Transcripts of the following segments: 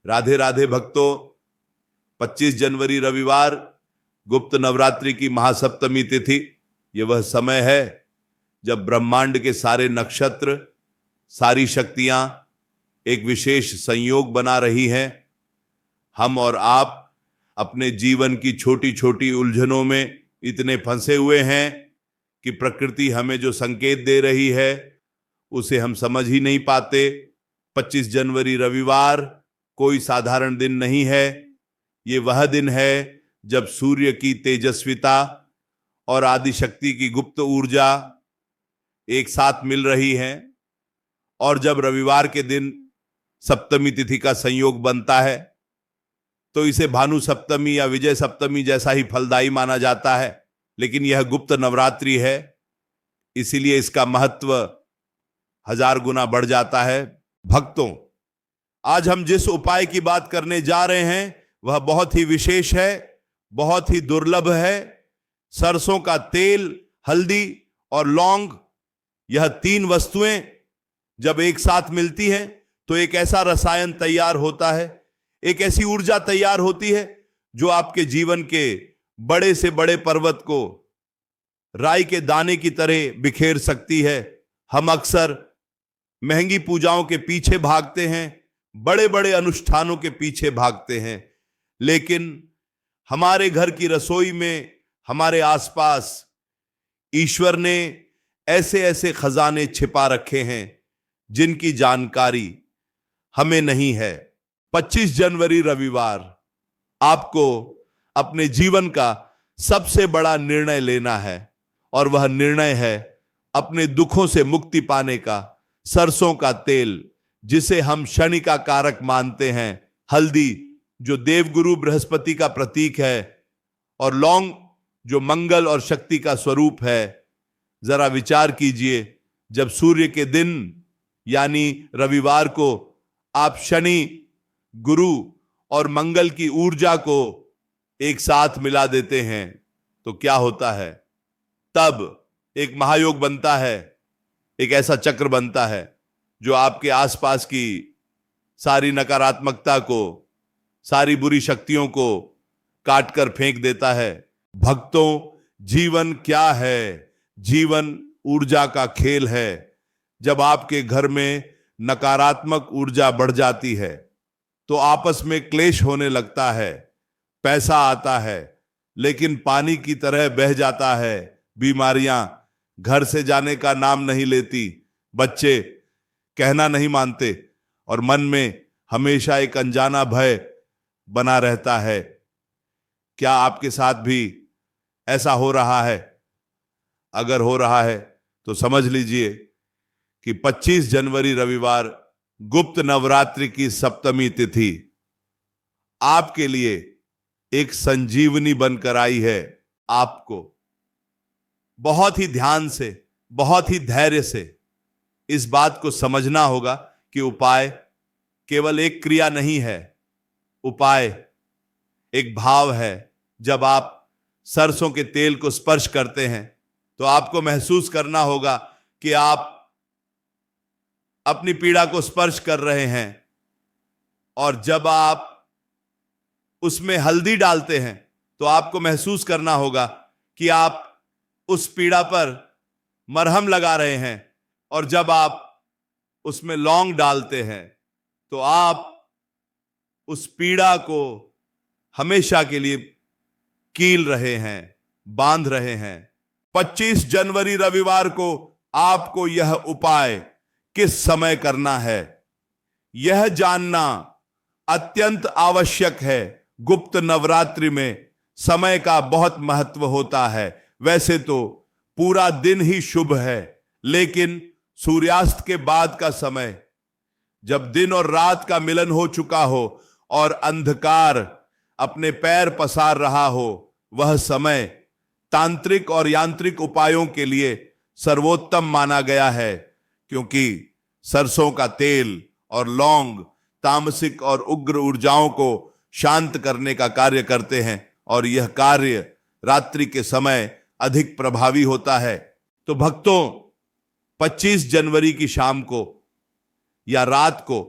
राधे राधे भक्तों। 25 जनवरी रविवार गुप्त नवरात्रि की महासप्तमी तिथि, ये वह समय है जब ब्रह्मांड के सारे नक्षत्र, सारी शक्तियां एक विशेष संयोग बना रही हैं। हम और आप अपने जीवन की छोटी छोटी उलझनों में इतने फंसे हुए हैं कि प्रकृति हमें जो संकेत दे रही है उसे हम समझ ही नहीं पाते। 25 जनवरी रविवार कोई साधारण दिन नहीं है। ये वह दिन है जब सूर्य की तेजस्विता और आदिशक्ति की गुप्त ऊर्जा एक साथ मिल रही है, और जब रविवार के दिन सप्तमी तिथि का संयोग बनता है तो इसे भानु सप्तमी या विजय सप्तमी जैसा ही फलदायी माना जाता है। लेकिन यह गुप्त नवरात्रि है, इसीलिए इसका महत्व 1000 गुना बढ़ जाता है। भक्तों, आज हम जिस उपाय की बात करने जा रहे हैं वह बहुत ही विशेष है, बहुत ही दुर्लभ है। सरसों का तेल, हल्दी और लौंग, यह 3 वस्तुएं जब एक साथ मिलती हैं तो एक ऐसा रसायन तैयार होता है, एक ऐसी ऊर्जा तैयार होती है जो आपके जीवन के बड़े से बड़े पर्वत को राई के दाने की तरह बिखेर सकती है। हम अक्सर महंगी पूजाओं के पीछे भागते हैं, बड़े बड़े अनुष्ठानों के पीछे भागते हैं, लेकिन हमारे घर की रसोई में, हमारे आसपास ईश्वर ने ऐसे ऐसे खजाने छिपा रखे हैं जिनकी जानकारी हमें नहीं है। 25 जनवरी रविवार आपको अपने जीवन का सबसे बड़ा निर्णय लेना है, और वह निर्णय है अपने दुखों से मुक्ति पाने का। सरसों का तेल, जिसे हम शनि का कारक मानते हैं, हल्दी जो देवगुरु बृहस्पति का प्रतीक है, और लौंग जो मंगल और शक्ति का स्वरूप है। जरा विचार कीजिए, जब सूर्य के दिन यानी रविवार को आप शनि, गुरु और मंगल की ऊर्जा को एक साथ मिला देते हैं तो क्या होता है? तब एक महायोग बनता है, एक ऐसा चक्र बनता है जो आपके आसपास की सारी नकारात्मकता को, सारी बुरी शक्तियों को काट कर फेंक देता है। भक्तों, जीवन क्या है? जीवन ऊर्जा का खेल है। जब आपके घर में नकारात्मक ऊर्जा बढ़ जाती है तो आपस में क्लेश होने लगता है, पैसा आता है लेकिन पानी की तरह बह जाता है, बीमारियां घर से जाने का नाम नहीं लेती, बच्चे कहना नहीं मानते, और मन में हमेशा एक अनजाना भय बना रहता है। क्या आपके साथ भी ऐसा हो रहा है? अगर हो रहा है तो समझ लीजिए कि 25 जनवरी रविवार गुप्त नवरात्रि की सप्तमी तिथि आपके लिए एक संजीवनी बनकर आई है। आपको बहुत ही ध्यान से, बहुत ही धैर्य से इस बात को समझना होगा कि उपाय केवल एक क्रिया नहीं है, उपाय एक भाव है। जब आप सरसों के तेल को स्पर्श करते हैं तो आपको महसूस करना होगा कि आप अपनी पीड़ा को स्पर्श कर रहे हैं, और जब आप उसमें हल्दी डालते हैं तो आपको महसूस करना होगा कि आप उस पीड़ा पर मरहम लगा रहे हैं, और जब आप उसमें लौंग डालते हैं तो आप उस पीड़ा को हमेशा के लिए कील रहे हैं, बांध रहे हैं। 25 जनवरी रविवार को आपको यह उपाय किस समय करना है, यह जानना अत्यंत आवश्यक है। गुप्त नवरात्रि में समय का बहुत महत्व होता है। वैसे तो पूरा दिन ही शुभ है, लेकिन सूर्यास्त के बाद का समय, जब दिन और रात का मिलन हो चुका हो और अंधकार अपने पैर पसार रहा हो, वह समय तांत्रिक और यांत्रिक उपायों के लिए सर्वोत्तम माना गया है, क्योंकि सरसों का तेल और लौंग तामसिक और उग्र ऊर्जाओं को शांत करने का कार्य करते हैं, और यह कार्य रात्रि के समय अधिक प्रभावी होता है। तो भक्तों, 25 जनवरी की शाम को या रात को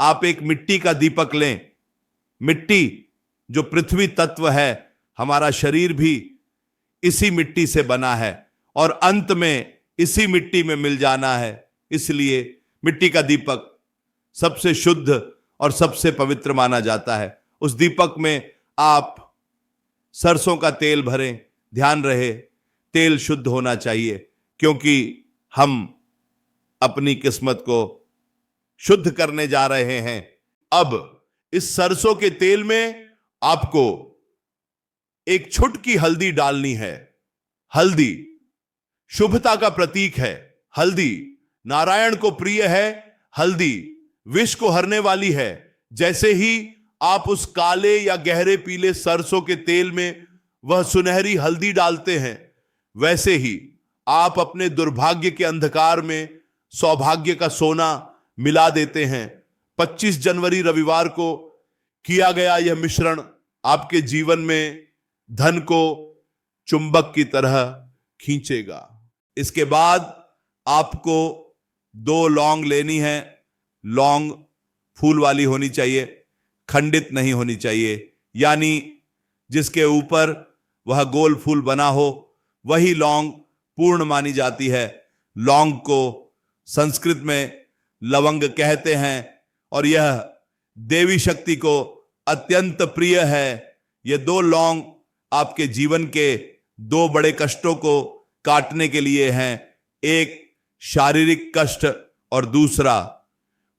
आप एक मिट्टी का दीपक लें। मिट्टी जो पृथ्वी तत्व है, हमारा शरीर भी इसी मिट्टी से बना है और अंत में इसी मिट्टी में मिल जाना है। इसलिए मिट्टी का दीपक सबसे शुद्ध और सबसे पवित्र माना जाता है। उस दीपक में आप सरसों का तेल भरें। ध्यान रहे तेल शुद्ध होना चाहिए, क्योंकि हम अपनी किस्मत को शुद्ध करने जा रहे हैं। अब इस सरसों के तेल में आपको एक चुटकी हल्दी डालनी है। हल्दी शुभता का प्रतीक है। हल्दी नारायण को प्रिय है। हल्दी विष को हरने वाली है। जैसे ही आप उस काले या गहरे पीले सरसों के तेल में वह सुनहरी हल्दी डालते हैं, वैसे ही आप अपने दुर्भाग्य के अंधकार में सौभाग्य का सोना मिला देते हैं। 25 जनवरी रविवार को किया गया यह मिश्रण आपके जीवन में धन को चुंबक की तरह खींचेगा। इसके बाद आपको 2 लौंग लेनी है। लौंग फूल वाली होनी चाहिए, खंडित नहीं होनी चाहिए, यानी जिसके ऊपर वह गोल फूल बना हो वही लौंग पूर्ण मानी जाती है। लौंग को संस्कृत में लवंग कहते हैं और यह देवी शक्ति को अत्यंत प्रिय है। ये 2 लौंग आपके जीवन के 2 बड़े कष्टों को काटने के लिए हैं। एक शारीरिक कष्ट और दूसरा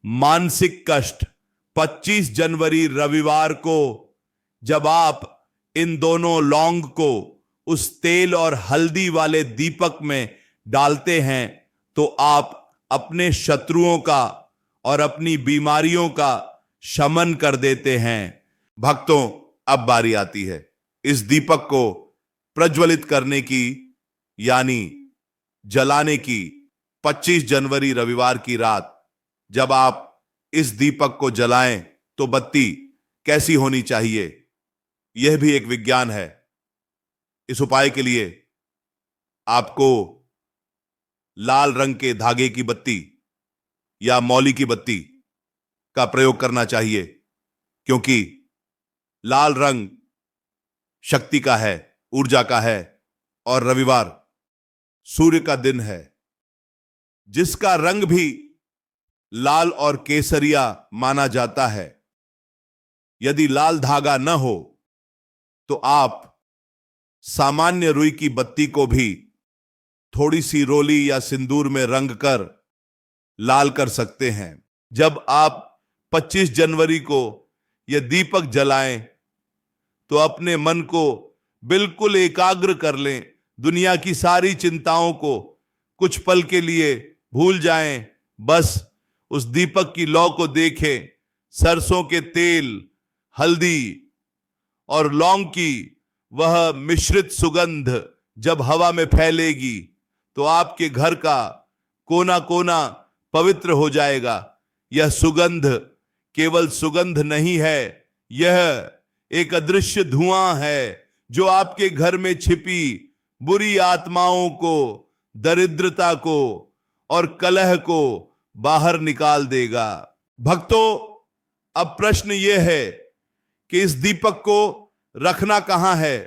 मानसिक कष्ट। 25 जनवरी रविवार को जब आप इन दोनों लौंग को उस तेल और हल्दी वाले दीपक में डालते हैं तो आप अपने शत्रुओं का और अपनी बीमारियों का शमन कर देते हैं। भक्तों, अब बारी आती है इस दीपक को प्रज्वलित करने की, यानी जलाने की। 25 जनवरी रविवार की रात जब आप इस दीपक को जलाएं तो बत्ती कैसी होनी चाहिए, यह भी एक विज्ञान है। इस उपाय के लिए आपको लाल रंग के धागे की बत्ती या मौली की बत्ती का प्रयोग करना चाहिए, क्योंकि लाल रंग शक्ति का है, ऊर्जा का है और रविवार सूर्य का दिन है, जिसका रंग भी लाल और केसरिया माना जाता है। यदि लाल धागा न हो तो आप सामान्य रुई की बत्ती को भी थोड़ी सी रोली या सिंदूर में रंग कर लाल कर सकते हैं। जब आप 25 जनवरी को यह दीपक जलाएं तो अपने मन को बिल्कुल एकाग्र कर लें। दुनिया की सारी चिंताओं को कुछ पल के लिए भूल जाएं। बस उस दीपक की लौ को देखें। सरसों के तेल, हल्दी और लौंग की वह मिश्रित सुगंध जब हवा में फैलेगी तो आपके घर का कोना कोना पवित्र हो जाएगा। यह सुगंध केवल सुगंध नहीं है, यह एक अदृश्य धुआं है जो आपके घर में छिपी बुरी आत्माओं को, दरिद्रता को और कलह को बाहर निकाल देगा। भक्तों, अब प्रश्न यह है कि इस दीपक को रखना कहां है।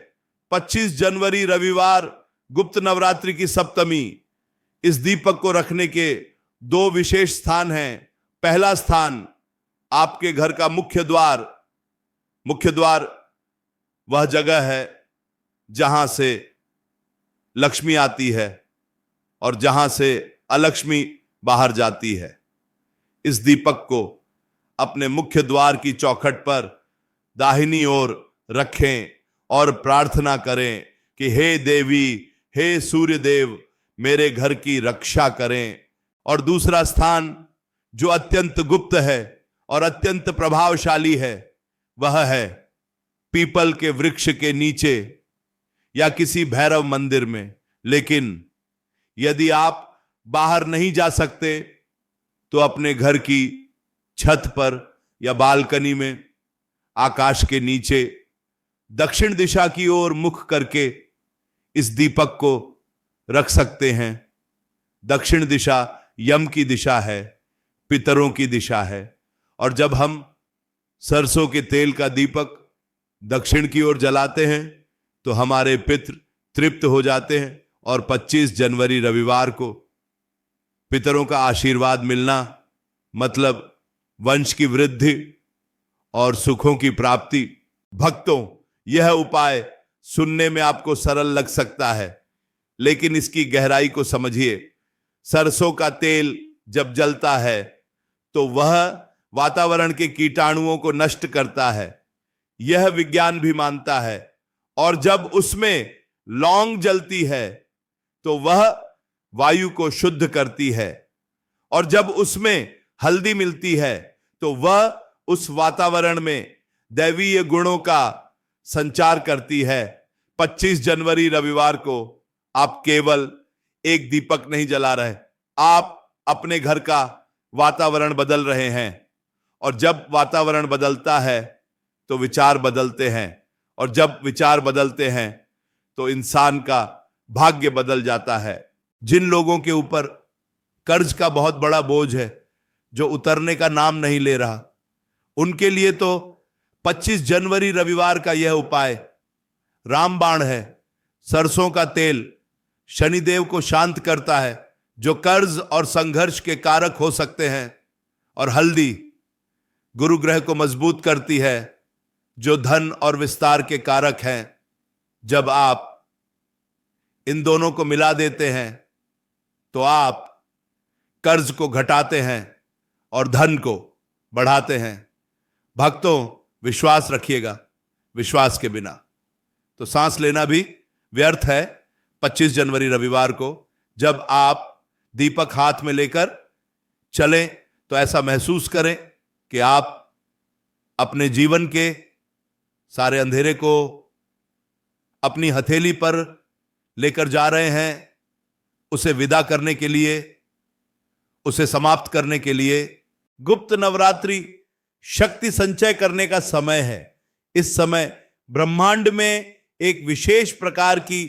25 जनवरी रविवार गुप्त नवरात्रि की सप्तमी, इस दीपक को रखने के 2 विशेष स्थान हैं। पहला स्थान आपके घर का मुख्य द्वार। मुख्य द्वार वह जगह है जहां से लक्ष्मी आती है और जहां से अलक्ष्मी बाहर जाती है। इस दीपक को अपने मुख्य द्वार की चौखट पर दाहिनी ओर रखें और प्रार्थना करें कि हे देवी, हे सूर्य देव, मेरे घर की रक्षा करें। और दूसरा स्थान जो अत्यंत गुप्त है और अत्यंत प्रभावशाली है, वह है पीपल के वृक्ष के नीचे या किसी भैरव मंदिर में। लेकिन यदि आप बाहर नहीं जा सकते तो अपने घर की छत पर या बालकनी में, आकाश के नीचे दक्षिण दिशा की ओर मुख करके इस दीपक को रख सकते हैं। दक्षिण दिशा यम की दिशा है, पितरों की दिशा है और जब हम सरसों के तेल का दीपक दक्षिण की ओर जलाते हैं तो हमारे पितृ तृप्त हो जाते हैं, और 25 जनवरी रविवार को पितरों का आशीर्वाद मिलना मतलब वंश की वृद्धि और सुखों की प्राप्ति। भक्तों, यह उपाय सुनने में आपको सरल लग सकता है, लेकिन इसकी गहराई को समझिए। सरसों का तेल जब जलता है तो वह वातावरण के कीटाणुओं को नष्ट करता है, यह विज्ञान भी मानता है। और जब उसमें लौंग जलती है तो वह वायु को शुद्ध करती है, और जब उसमें हल्दी मिलती है तो वह उस वातावरण में दैवीय गुणों का संचार करती है। 25 जनवरी रविवार को आप केवल एक दीपक नहीं जला रहे, आप अपने घर का वातावरण बदल रहे हैं। और जब वातावरण बदलता है तो विचार बदलते हैं, और जब विचार बदलते हैं तो इंसान का भाग्य बदल जाता है। जिन लोगों के ऊपर कर्ज का बहुत बड़ा बोझ है जो उतरने का नाम नहीं ले रहा, उनके लिए तो 25 जनवरी रविवार का यह उपाय रामबाण है। सरसों का तेल शनिदेव को शांत करता है जो कर्ज और संघर्ष के कारक हो सकते हैं, और हल्दी गुरु ग्रह को मजबूत करती है जो धन और विस्तार के कारक हैं। जब आप इन दोनों को मिला देते हैं तो आप कर्ज को घटाते हैं और धन को बढ़ाते हैं। भक्तों, विश्वास रखिएगा, विश्वास के बिना तो सांस लेना भी व्यर्थ है। 25 जनवरी रविवार को जब आप दीपक हाथ में लेकर चलें तो ऐसा महसूस करें कि आप अपने जीवन के सारे अंधेरे को अपनी हथेली पर लेकर जा रहे हैं, उसे विदा करने के लिए, उसे समाप्त करने के लिए। गुप्त नवरात्रि शक्ति संचय करने का समय है। इस समय ब्रह्मांड में एक विशेष प्रकार की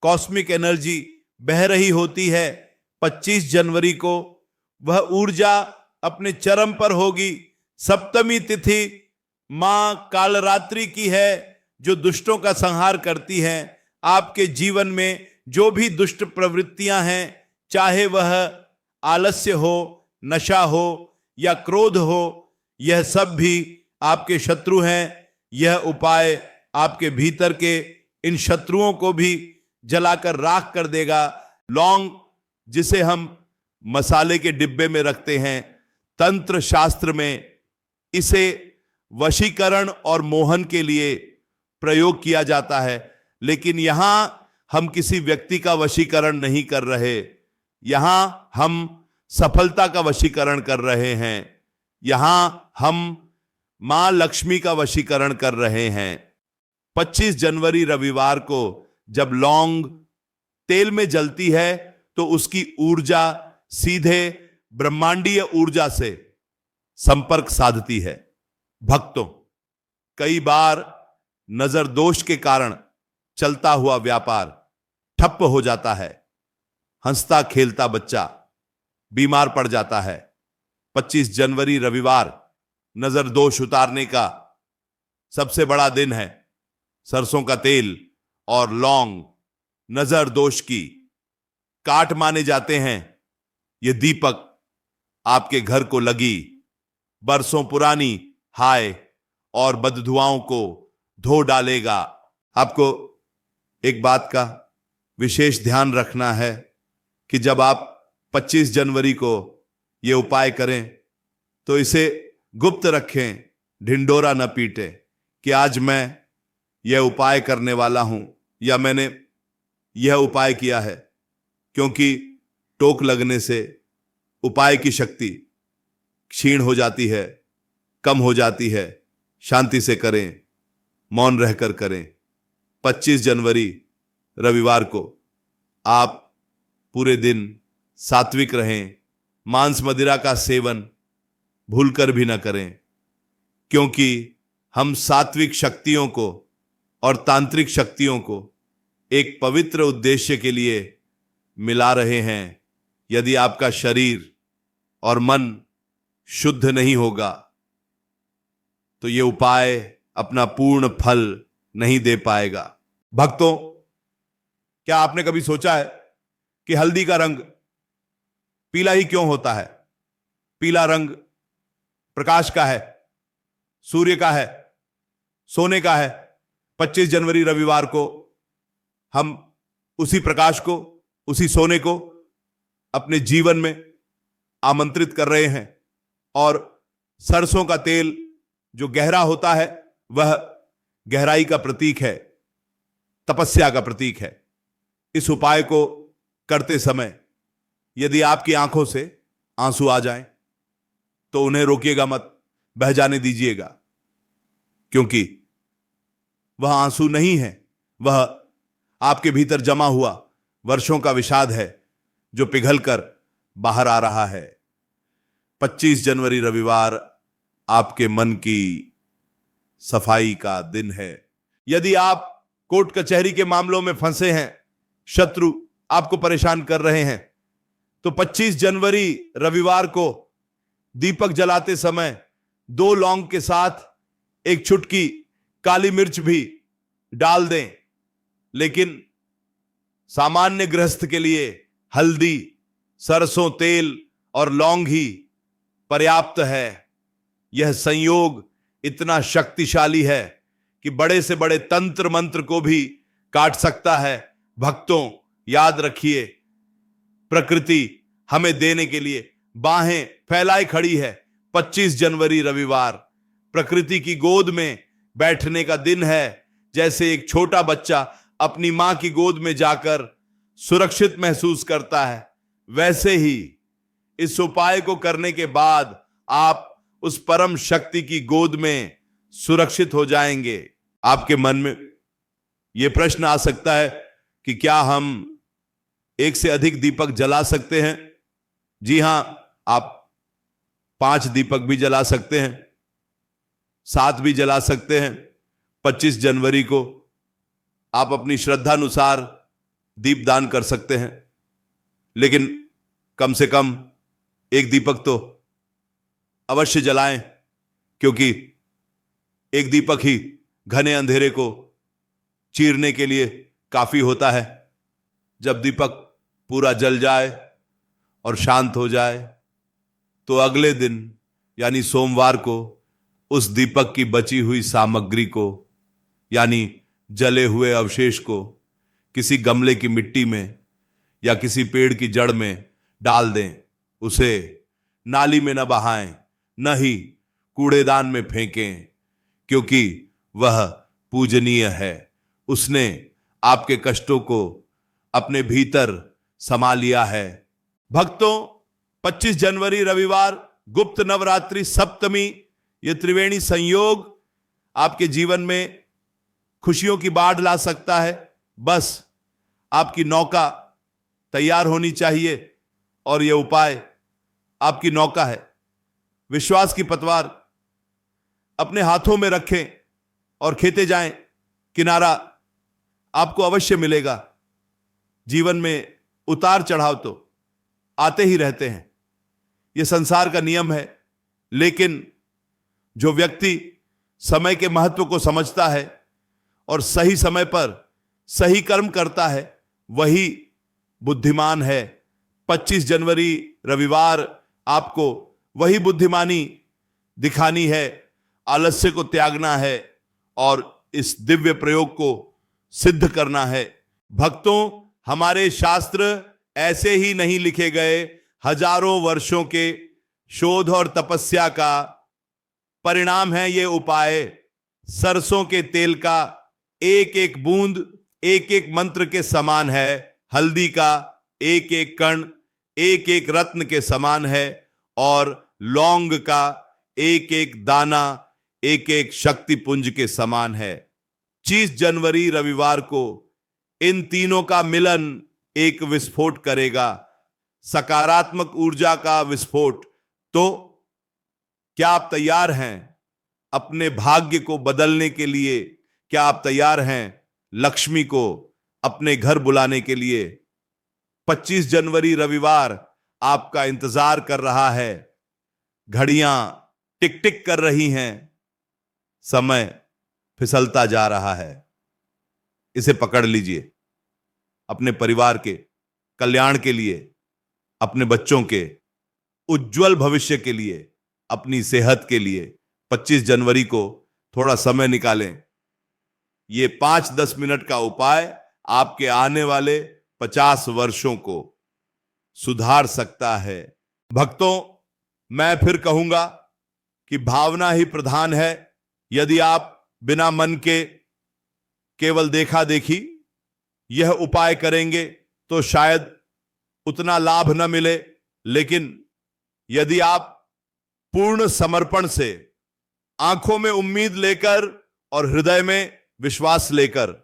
कॉस्मिक एनर्जी बह रही होती है। 25 जनवरी को वह ऊर्जा अपने चरम पर होगी। सप्तमी तिथि मां कालरात्रि की है जो दुष्टों का संहार करती है। आपके जीवन में जो भी दुष्ट प्रवृत्तियां हैं, चाहे वह आलस्य हो, नशा हो या क्रोध हो, यह सब भी आपके शत्रु हैं। यह उपाय आपके भीतर के इन शत्रुओं को भी जलाकर राख कर देगा। लौंग, जिसे हम मसाले के डिब्बे में रखते हैं, तंत्र शास्त्र में इसे वशीकरण और मोहन के लिए प्रयोग किया जाता है, लेकिन यहां हम किसी व्यक्ति का वशीकरण नहीं कर रहे, यहां हम सफलता का वशीकरण कर रहे हैं, यहां हम मां लक्ष्मी का वशीकरण कर रहे हैं। 25 जनवरी रविवार को जब लौंग तेल में जलती है तो उसकी ऊर्जा सीधे ब्रह्मांडीय ऊर्जा से संपर्क साधती है। भक्तों, कई बार नजर दोष के कारण चलता हुआ व्यापार ठप्प हो जाता है। हंसता खेलता बच्चा बीमार पड़ जाता है। 25 जनवरी रविवार नजर दोष उतारने का सबसे बड़ा दिन है। सरसों का तेल और लौंग नजर दोष की काट माने जाते हैं। ये दीपक आपके घर को लगी बरसों पुरानी हाय और बददुआओं को धो डालेगा। आपको एक बात का विशेष ध्यान रखना है कि जब आप 25 जनवरी को यह उपाय करें तो इसे गुप्त रखें, ढिंडोरा न पीटें कि आज मैं यह उपाय करने वाला हूं या मैंने यह उपाय किया है, क्योंकि टोक लगने से उपाय की शक्ति क्षीण हो जाती है, कम हो जाती है। शांति से करें, मौन रहकर करें। 25 जनवरी रविवार को आप पूरे दिन सात्विक रहें, मांस मदिरा का सेवन भूलकर भी न करें, क्योंकि हम सात्विक शक्तियों को और तांत्रिक शक्तियों को एक पवित्र उद्देश्य के लिए मिला रहे हैं। यदि आपका शरीर और मन शुद्ध नहीं होगा तो ये उपाय अपना पूर्ण फल नहीं दे पाएगा। भक्तों, क्या आपने कभी सोचा है कि हल्दी का रंग पीला ही क्यों होता है? पीला रंग प्रकाश का है, सूर्य का है, सोने का है। 25 जनवरी रविवार को हम उसी प्रकाश को, उसी सोने को अपने जीवन में आमंत्रित कर रहे हैं। और सरसों का तेल जो गहरा होता है वह गहराई का प्रतीक है, तपस्या का प्रतीक है। इस उपाय को करते समय यदि आपकी आंखों से आंसू आ जाएं तो उन्हें रोकिएगा मत, बह जाने दीजिएगा, क्योंकि वह आंसू नहीं है, वह आपके भीतर जमा हुआ वर्षों का विषाद है जो पिघलकर बाहर आ रहा है। 25 जनवरी रविवार आपके मन की सफाई का दिन है। यदि आप कोर्ट कचहरी के मामलों में फंसे हैं, शत्रु आपको परेशान कर रहे हैं, तो 25 जनवरी रविवार को दीपक जलाते समय 2 लौंग के साथ एक चुटकी काली मिर्च भी डाल दें। लेकिन सामान्य गृहस्थ के लिए हल्दी, सरसों तेल और लौंग ही पर्याप्त है। यह संयोग इतना शक्तिशाली है कि बड़े से बड़े तंत्र मंत्र को भी काट सकता है। भक्तों, याद रखिए, प्रकृति हमें देने के लिए बाहें फैलाए खड़ी है। 25 जनवरी रविवार प्रकृति की गोद में बैठने का दिन है। जैसे एक छोटा बच्चा अपनी मां की गोद में जाकर सुरक्षित महसूस करता है, वैसे ही इस उपाय को करने के बाद आप उस परम शक्ति की गोद में सुरक्षित हो जाएंगे। आपके मन में यह प्रश्न आ सकता है कि क्या हम एक से अधिक दीपक जला सकते हैं? जी हां, आप 5 दीपक भी जला सकते हैं, 7 भी जला सकते हैं। 25 जनवरी को आप अपनी श्रद्धानुसार दीपदान कर सकते हैं, लेकिन कम से कम एक दीपक तो अवश्य जलाएं, क्योंकि एक दीपक ही घने अंधेरे को चीरने के लिए काफी होता है। जब दीपक पूरा जल जाए और शांत हो जाए तो अगले दिन यानी सोमवार को उस दीपक की बची हुई सामग्री को यानी जले हुए अवशेष को किसी गमले की मिट्टी में या किसी पेड़ की जड़ में डाल दें। उसे नाली में न बहाएं, न ही कूड़ेदान में फेंकें, क्योंकि वह पूजनीय है। उसने आपके कष्टों को अपने भीतर समा लिया है। भक्तों, 25 जनवरी रविवार, गुप्त नवरात्रि सप्तमी, यह त्रिवेणी संयोग आपके जीवन में खुशियों की बाढ़ ला सकता है। बस आपकी नौका तैयार होनी चाहिए और यह उपाय आपकी नौका है। विश्वास की पतवार अपने हाथों में रखें और खेते जाएं। किनारा आपको अवश्य मिलेगा। जीवन में उतार चढ़ाव तो आते ही रहते हैं, यह संसार का नियम है। लेकिन जो व्यक्ति समय के महत्व को समझता है और सही समय पर सही कर्म करता है, वही बुद्धिमान है। 25 जनवरी रविवार आपको वही बुद्धिमानी दिखानी है, आलस्य को त्यागना है और इस दिव्य प्रयोग को सिद्ध करना है। भक्तों, हमारे शास्त्र ऐसे ही नहीं लिखे गए। हजारों वर्षों के शोध और तपस्या का परिणाम है ये उपाय। सरसों के तेल का एक एक बूंद एक एक मंत्र के समान है। हल्दी का एक एक कण एक एक रत्न के समान है और लौंग का एक एक दाना एक एक शक्ति पुंज के समान है। 25 जनवरी रविवार को इन तीनों का मिलन एक विस्फोट करेगा, सकारात्मक ऊर्जा का विस्फोट। तो क्या आप तैयार हैं अपने भाग्य को बदलने के लिए? क्या आप तैयार हैं लक्ष्मी को अपने घर बुलाने के लिए? 25 जनवरी रविवार आपका इंतजार कर रहा है। घड़ियां टिक टिक कर रही हैं। समय फिसलता जा रहा है। इसे पकड़ लीजिए। अपने परिवार के कल्याण के लिए, अपने बच्चों के उज्जवल भविष्य के लिए, अपनी सेहत के लिए 25 जनवरी को थोड़ा समय निकालें। ये 5-10 मिनट का उपाय आपके आने वाले 50 वर्षों को सुधार सकता है। भक्तों, मैं फिर कहूंगा कि भावना ही प्रधान है। यदि आप बिना मन के केवल देखा देखी यह उपाय करेंगे तो शायद उतना लाभ न मिले, लेकिन यदि आप पूर्ण समर्पण से, आंखों में उम्मीद लेकर और हृदय में विश्वास लेकर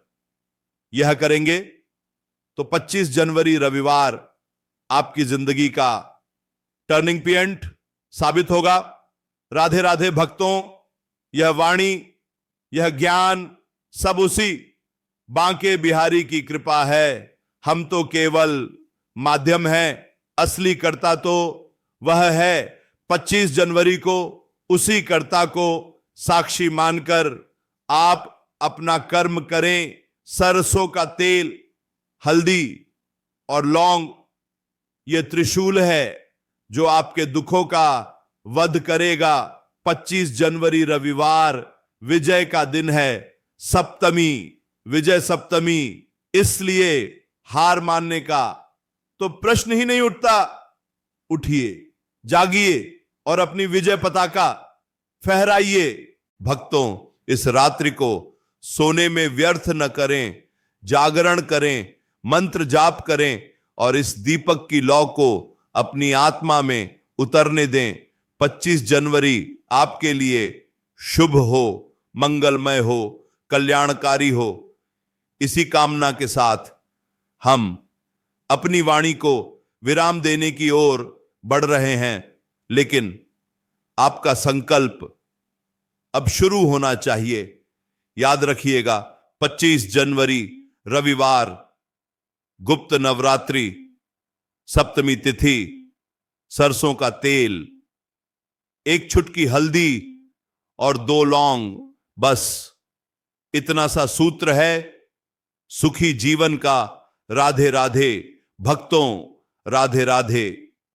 यह करेंगे तो 25 जनवरी रविवार आपकी जिंदगी का टर्निंग पॉइंट साबित होगा। राधे राधे भक्तों, यह वाणी, यह ज्ञान सब उसी बांके बिहारी की कृपा है। हम तो केवल माध्यम हैं, असली कर्ता तो वह है। 25 जनवरी को उसी कर्ता को साक्षी मानकर आप अपना कर्म करें। सरसों का तेल, हल्दी और लौंग ये त्रिशूल है जो आपके दुखों का वध करेगा। 25 जनवरी रविवार विजय का दिन है, सप्तमी, विजय सप्तमी। इसलिए हार मानने का तो प्रश्न ही नहीं उठता। उठिए, जागिए और अपनी विजय पताका फहराइए। भक्तों, इस रात्रि को सोने में व्यर्थ न करें, जागरण करें, मंत्र जाप करें और इस दीपक की लौ को अपनी आत्मा में उतरने दें। 25 जनवरी आपके लिए शुभ हो, मंगलमय हो, कल्याणकारी हो। इसी कामना के साथ हम अपनी वाणी को विराम देने की ओर बढ़ रहे हैं, लेकिन आपका संकल्प अब शुरू होना चाहिए। याद रखिएगा, 25 जनवरी रविवार, गुप्त नवरात्रि, सप्तमी तिथि, सरसों का तेल, एक छुटकी हल्दी और 2 लौंग, बस इतना सा सूत्र है सुखी जीवन का। राधे राधे भक्तों, राधे राधे।